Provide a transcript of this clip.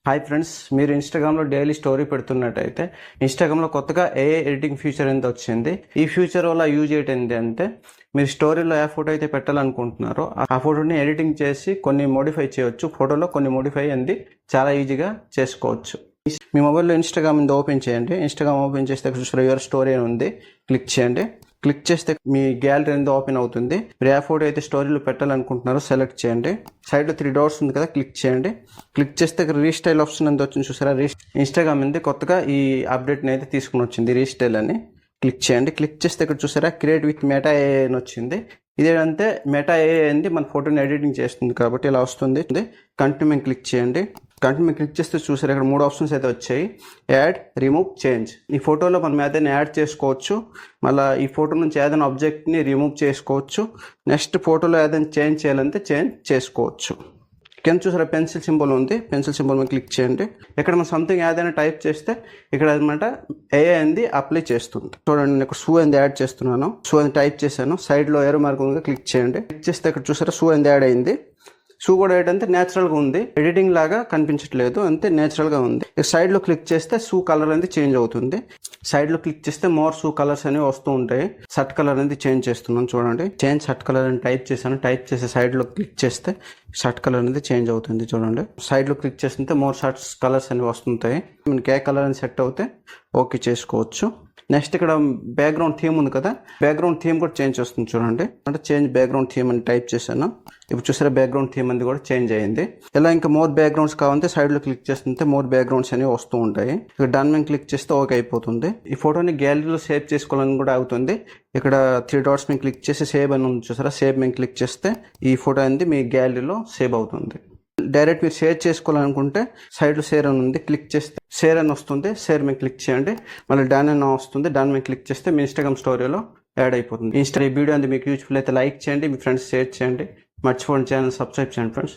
Hi friends, మీరు ఇన్స్టాగ్రామ్లో daily story పెడుతున్నట్టయితే ఇన్స్టాగ్రామ్లో కొత్తగా ఏఐ ఎడిటింగ్ ఫ్యూచర్ ఎంత వచ్చింది. ఈ ఫ్యూచర్ వల్ల యూజ్ ఏంటి అంటే, మీరు స్టోరీలో ఏ ఫోటో అయితే పెట్టాలనుకుంటున్నారో ఆ ఫోటోని ఎడిటింగ్ చేసి కొన్ని మోడిఫై చేయవచ్చు. ఫోటోలో కొన్ని మోడిఫై అనేది చాలా ఈజీగా చేసుకోవచ్చు. మీ మొబైల్లో ఇన్స్టాగ్రామ్ ఓపెన్ చేయండి. ఇన్స్టాగ్రామ్ ఓపెన్ చేస్తే యువర్ స్టోరీ అని ఉంది, క్లిక్ చేయండి. క్లిక్ చేస్తే మీ గ్యాలరీ అనేది ఓపెన్ అవుతుంది. మీరు ఏ ఫోటో అయితే స్టోరీలో పెట్టాలనుకుంటున్నారో సెలెక్ట్ చేయండి. సైడ్లో 3 డాట్స్ ఉంది కదా, క్లిక్ చేయండి. క్లిక్ చేస్తే ఇక్కడ రీస్టైల్ ఆప్షన్ అంతా వచ్చింది చూసారా. ఇన్స్టాగ్రామ్ అనేది కొత్తగా ఈ అప్డేట్ని అయితే తీసుకుని వచ్చింది, రీస్టైల్ అని. క్లిక్ చేయండి. క్లిక్ చేస్తే ఇక్కడ చూసారా క్రియేట్ విత్ మెటా ఏఐ అని వచ్చింది. ఇదేంటే మెటా ఏఐ అనేది మన ఫోటోని ఎడిటింగ్ చేస్తుంది కాబట్టి ఇలా వస్తుంది. కంటిన్యూ మీద క్లిక్ చేయండి. కంటిన్యూ మీద క్లిక్ చేస్తే చూసారు ఇక్కడ 3 ఆప్షన్స్ అయితే వచ్చాయి. Add, remove, change. ఈ ఫోటోలో మనం ఏదైనా యాడ్ చేసుకోవచ్చు, మళ్ళీ ఈ ఫోటో నుంచి ఏదైనా ఆబ్జెక్ట్ని రిమూవ్ చేసుకోవచ్చు. నెక్స్ట్ ఫోటోలో ఏదైనా చేంజ్ చేయాలంటే చేంజ్ చేసుకోవచ్చు. కింద చూసారా పెన్సిల్ సింబల్ ఉంది, పెన్సిల్ సింబల్ మీద క్లిక్ చేయండి. ఇక్కడ మనం సంథింగ్ ఏదైనా టైప్ చేస్తే ఇక్కడ అనమాట ఏఐ అనేది అప్లై చేస్తుంది. చూడండి, నేను ఇక్కడ షూ అనేది యాడ్ చేస్తున్నాను. షూ అని టైప్ చేశాను. సైడ్లో ఏరో మార్క్ ఉంది, క్లిక్ చేయండి. క్లిక్ చేస్తే ఇక్కడ చూసారా షూ అనేది యాడ్ అయింది. షూ కూడా ఏంటంటే న్యాచురల్గా ఉంది, ఎడిటింగ్ లాగా కనిపించట్లేదు, అంతే న్యాచురల్గా ఉంది. సైడ్లో క్లిక్ చేస్తే షూ కలర్ అనేది చేంజ్ అవుతుంది. సైడ్లో క్లిక్ చేస్తే మోర్ షూ కలర్స్ అనేవి వస్తూ ఉంటాయి. షర్ట్ కలర్ అనేది చేంజ్ చేస్తున్నాను చూడండి. చేంజ్ షర్ట్ కలర్ అని టైప్ చేశాను. టైప్ చేసి సైడ్లో క్లిక్ చేస్తే షర్ట్ కలర్ అనేది చేంజ్ అవుతుంది చూడండి. సైడ్లో క్లిక్ చేస్తుంటే మోర్ షర్ట్స్ కలర్స్ అనేవి వస్తుంటాయి. మనకి ఏ కలర్ అని సెట్ అవుతే ఓకే చేసుకోవచ్చు. నెక్స్ట్ ఇక్కడ బ్యాక్గ్రౌండ్ థీమ్ ఉంది కదా, బ్యాక్గ్రౌండ్ థీమ్ కూడా చేంజ్ వస్తుంది చూడండి. అంటే చేంజ్ బ్యాక్గ్రౌండ్ థీమ్ అని టైప్ చేశాను. ఇప్పుడు చూసారా బ్యాక్గ్రౌండ్ థీమ్ అనేది కూడా చేంజ్ అయింది. ఇలా ఇంకా మోర్ బ్యాక్గ్రౌండ్స్ కావాలంటే సైడ్లో క్లిక్ చేస్తుంటే మోర్ బ్యాక్గ్రౌండ్స్ అనేవి వస్తూ ఉంటాయి. ఇక్కడ డన్ మీద క్లిక్ చేస్తే ఓకే అయిపోతుంది. ఈ ఫోటోని గ్యాలరీలో సేవ్ చేసుకోవాలని కూడా అవుతుంది. ఇక్కడ 3 డాట్స్ మీద క్లిక్ చేసి సేవ్ అని ఉంది చూసారా, సేవ్ మీద క్లిక్ చేస్తే ఈ ఫోటో అనేది మీ గ్యాలరీలో సేవ్ అవుతుంది. డైరెక్ట్ మీరు షేర్ చేసుకోవాలనుకుంటే సైడ్లో షేర్ అని ఉంది, క్లిక్ చేస్తే షేర్ అని వస్తుంది. షేర్ మీద క్లిక్ చేయండి. మళ్ళీ డన్ అని వస్తుంది. డన్ మీద క్లిక్ చేస్తే మీ ఇన్స్టాగ్రామ్ స్టోరీలో యాడ్ అయిపోతుంది. ఈ వీడియో అనేది మీకు యూజ్ఫుల్ అయితే లైక్ చేయండి, మీ ఫ్రెండ్స్ షేర్ చేయండి. మర్చిపోండి ఛానల్ సబ్స్క్రైబ్ చేయండి ఫ్రెండ్స్.